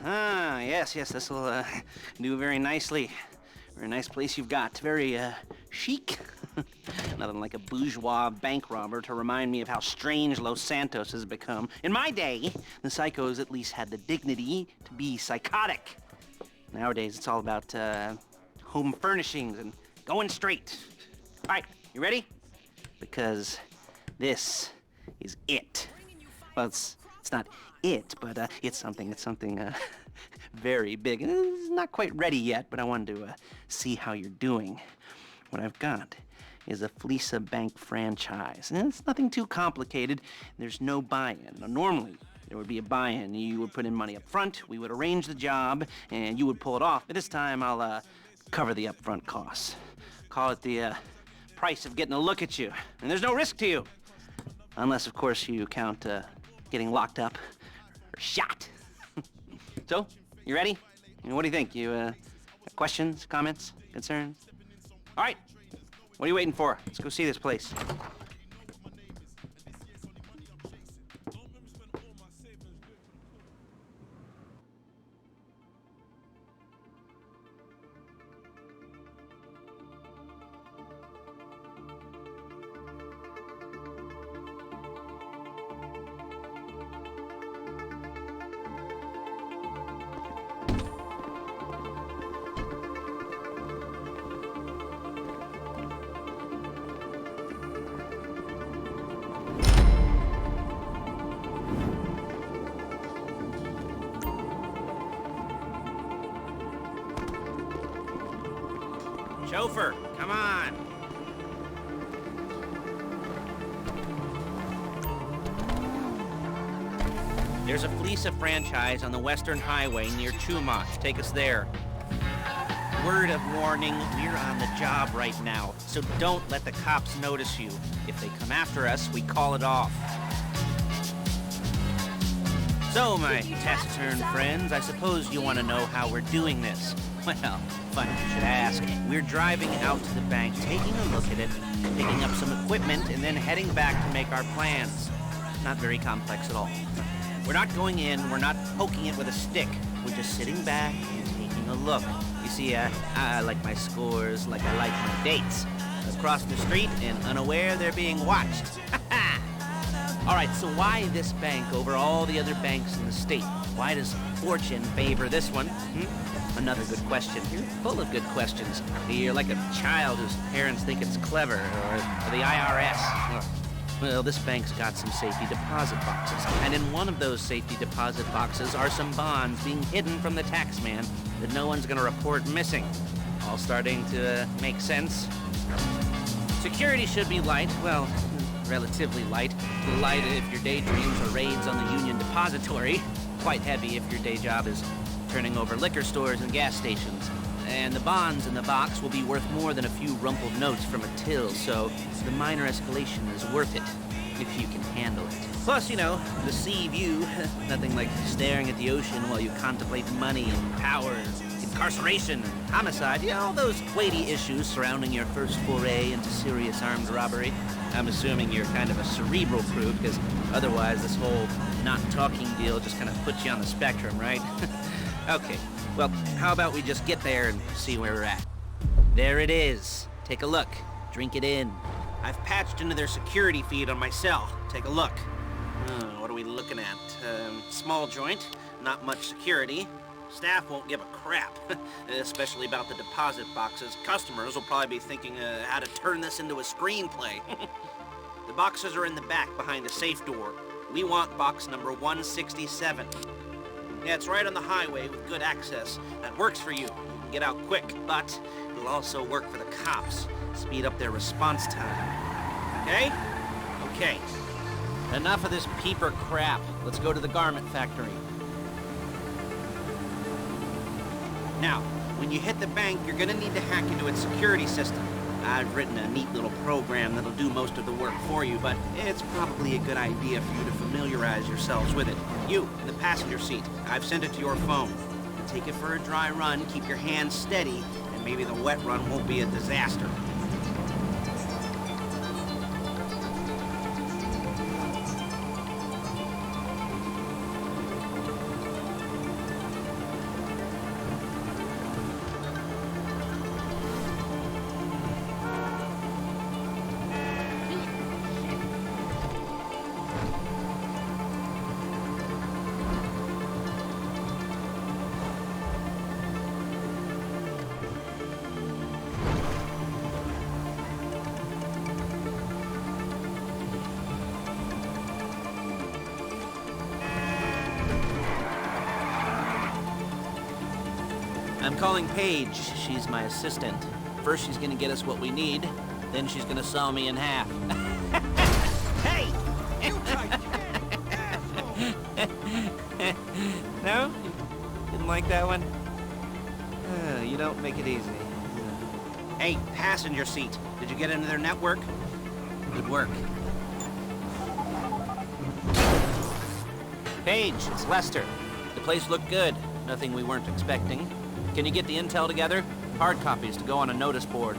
Ah, yes, this'll do very nicely. Very nice place you've got. Very chic. Nothing like a bourgeois bank robber to remind me of how strange Los Santos has become. In my day, the psychos at least had the dignity to be psychotic. Nowadays, it's all about home furnishings and going straight. All right, you ready? Because this is it. Well, it's not it, but it's something very big. It's not quite ready yet, but I wanted to see how you're doing. What I've got is a Fleca Bank franchise. And it's nothing too complicated. There's no buy-in. Now, normally, there would be a buy-in. You would put in money up front, we would arrange the job, and you would pull it off. But this time, I'll cover the upfront costs. Call it the price of getting a look at you. And there's no risk to you. Unless, of course, you count getting locked up or shot. So, you ready? What do you think? You got questions, comments, concerns? All right. What are you waiting for? Let's go see this place. Chauffeur, come on. There's a Fleca franchise on the Western Highway near Chumash. Take us there. Word of warning, we're on the job right now, so don't let the cops notice you. If they come after us, we call it off. So, my taciturn friends, I suppose you want to know how we're doing this. Well, funny you should ask. We're driving out to the bank, taking a look at it, picking up some equipment, and then heading back to make our plans. Not very complex at all. We're not going in, we're not poking it with a stick. We're just sitting back and taking a look. You see, I like my scores like I like my dates. Across the street and unaware they're being watched. All right, so why this bank over all the other banks in the state? Why does fortune favor this one? Another good question. You're full of good questions. You're like a child whose parents think it's clever, or the IRS. Well, this bank's got some safety deposit boxes, and in one of those safety deposit boxes are some bonds being hidden from the tax man that no one's gonna report missing. All starting to make sense? Security should be light, well, relatively light. Light if your daydreams are raids on the Union Depository. Quite heavy if your day job is turning over liquor stores and gas stations. And the bonds in the box will be worth more than a few rumpled notes from a till, so the minor escalation is worth it, if you can handle it. Plus, you know, the sea view, nothing like staring at the ocean while you contemplate money and power, incarceration and homicide, you know, all those weighty issues surrounding your first foray into serious armed robbery. I'm assuming you're kind of a cerebral crew, because otherwise this whole not talking deal just kind of puts you on the spectrum, right? Okay, well, how about we just get there and see where we're at? There it is. Take a look. Drink it in. I've patched into their security feed on my cell. Take a look. What are we looking at? Small joint, not much security. Staff won't give a crap, especially about the deposit boxes. Customers will probably be thinking how to turn this into a screenplay. The boxes are in the back behind the safe door. We want box number 167. Yeah, it's right on the highway with good access. That works for you. You can get out quick, but it'll also work for the cops. Speed up their response time. Okay? Okay. Enough of this peeper crap. Let's go to the garment factory. Now, when you hit the bank, you're gonna need to hack into its security system. I've written a neat little program that'll do most of the work for you, but it's probably a good idea for you to familiarize yourselves with it. You, in the passenger seat, I've sent it to your phone. Take it for a dry run, keep your hands steady, and maybe the wet run won't be a disaster. I'm calling Paige. She's my assistant. First she's gonna get us what we need, then she's gonna saw me in half. Hey! No? You didn't like that one? You don't make it easy. Hey, passenger seat. Did you get into their network? Good work. Paige, it's Lester. The place looked good. Nothing we weren't expecting. Can you get the intel together? Hard copies to go on a notice board.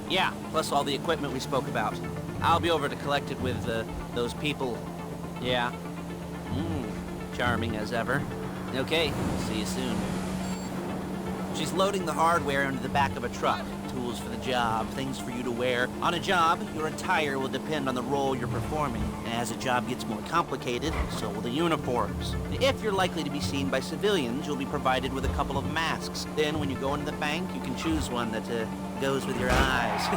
Yeah, plus all the equipment we spoke about. I'll be over to collect it with, those people. Yeah. Charming as ever. Okay, see you soon. She's loading the hardware into the back of a truck. Tools for the job, things for you to wear. On a job, your attire will depend on the role you're performing. As the job gets more complicated, so will the uniforms. If you're likely to be seen by civilians, you'll be provided with a couple of masks. Then when you go into the bank, you can choose one that goes with your eyes.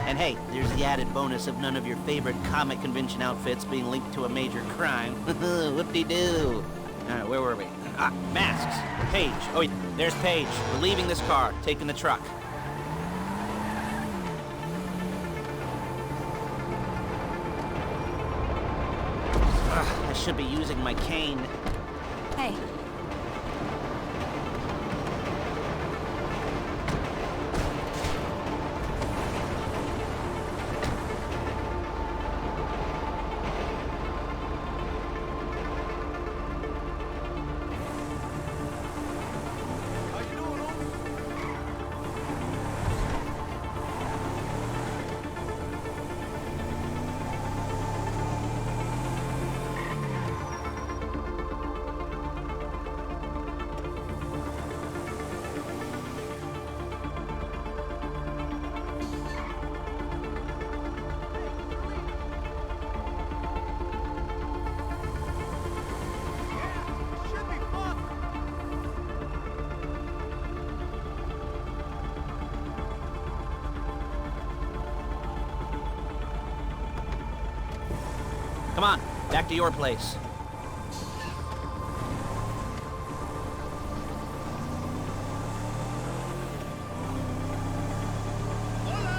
And hey, there's the added bonus of none of your favorite comic convention outfits being linked to a major crime. Whoop-de-doo. Alright, where were we? Masks. Paige. Oh, wait, there's Paige. We're leaving this car, taking the truck. I should be using my cane. Hey. Come on, back to your place.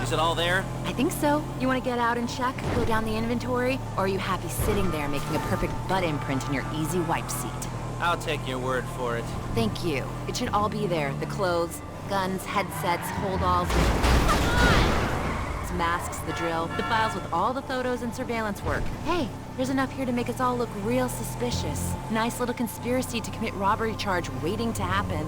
Is it all there? I think so. You want to get out and check, go down the inventory, or are you happy sitting there making a perfect butt imprint in your easy wipe seat? I'll take your word for it. Thank you. It should all be there. The clothes, guns, headsets, hold-alls. Come on! Masks, the drill, the files with all the photos and surveillance work. Hey, there's enough here to make us all look real suspicious. Nice little conspiracy to commit robbery charge waiting to happen.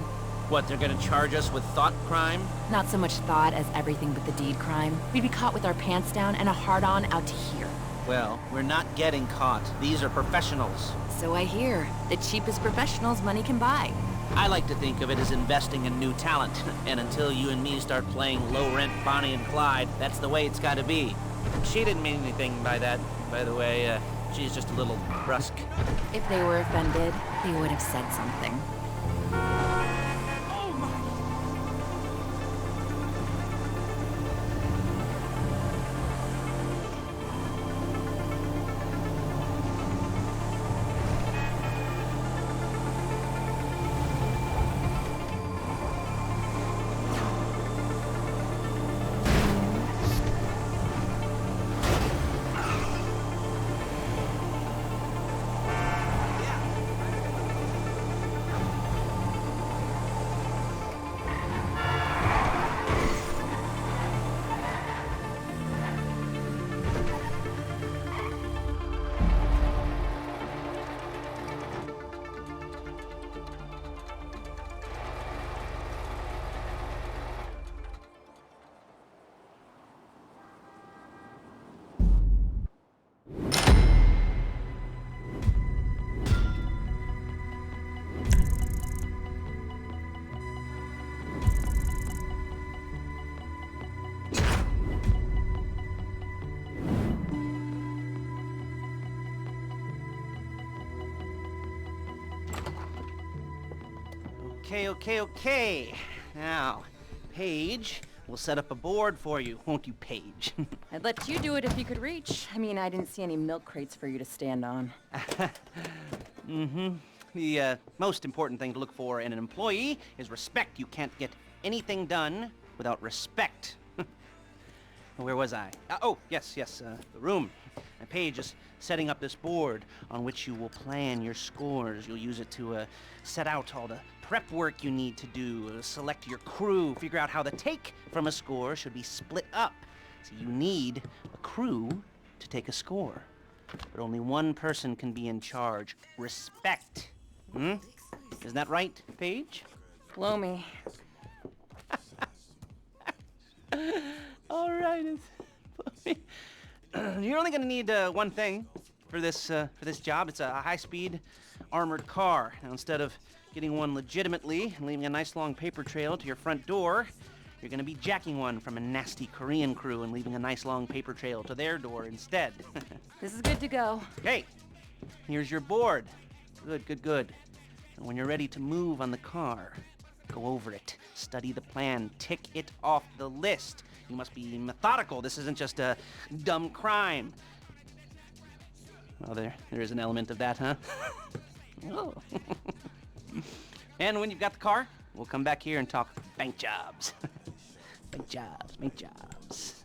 What, they're gonna charge us with thought crime? Not so much thought as everything but the deed crime. We'd be caught with our pants down and a hard-on out to here. Well, we're not getting caught. These are professionals. So I hear. The cheapest professionals money can buy. I like to think of it as investing in new talent. And until you and me start playing low-rent Bonnie and Clyde, that's the way it's gotta be. She didn't mean anything by that, by the way. She's just a little brusque. If they were offended, they would have said something. Okay. Now, Paige, we'll set up a board for you, won't you, Paige? I'd let you do it if you could reach. I mean, I didn't see any milk crates for you to stand on. the most important thing to look for in an employee is respect. You can't get anything done without respect. Where was I? Oh, yes, the room. And Paige is setting up this board on which you will plan your scores. You'll use it to set out all the prep work you need to do, select your crew, figure out how the take from a score should be split up. So you need a crew to take a score. But only one person can be in charge. Respect. Isn't that right, Paige? Blow me. All right. You're only gonna need one thing for this job. It's a high-speed armored car. Now, instead of getting one legitimately and leaving a nice long paper trail to your front door, you're gonna be jacking one from a nasty Korean crew and leaving a nice long paper trail to their door instead. This is good to go. Okay, here's your board. Good. And when you're ready to move on the car, go over it, study the plan, tick it off the list. You must be methodical. This isn't just a dumb crime. Well, there is an element of that, huh? Oh. And when you've got the car, we'll come back here and talk bank jobs. Bank jobs.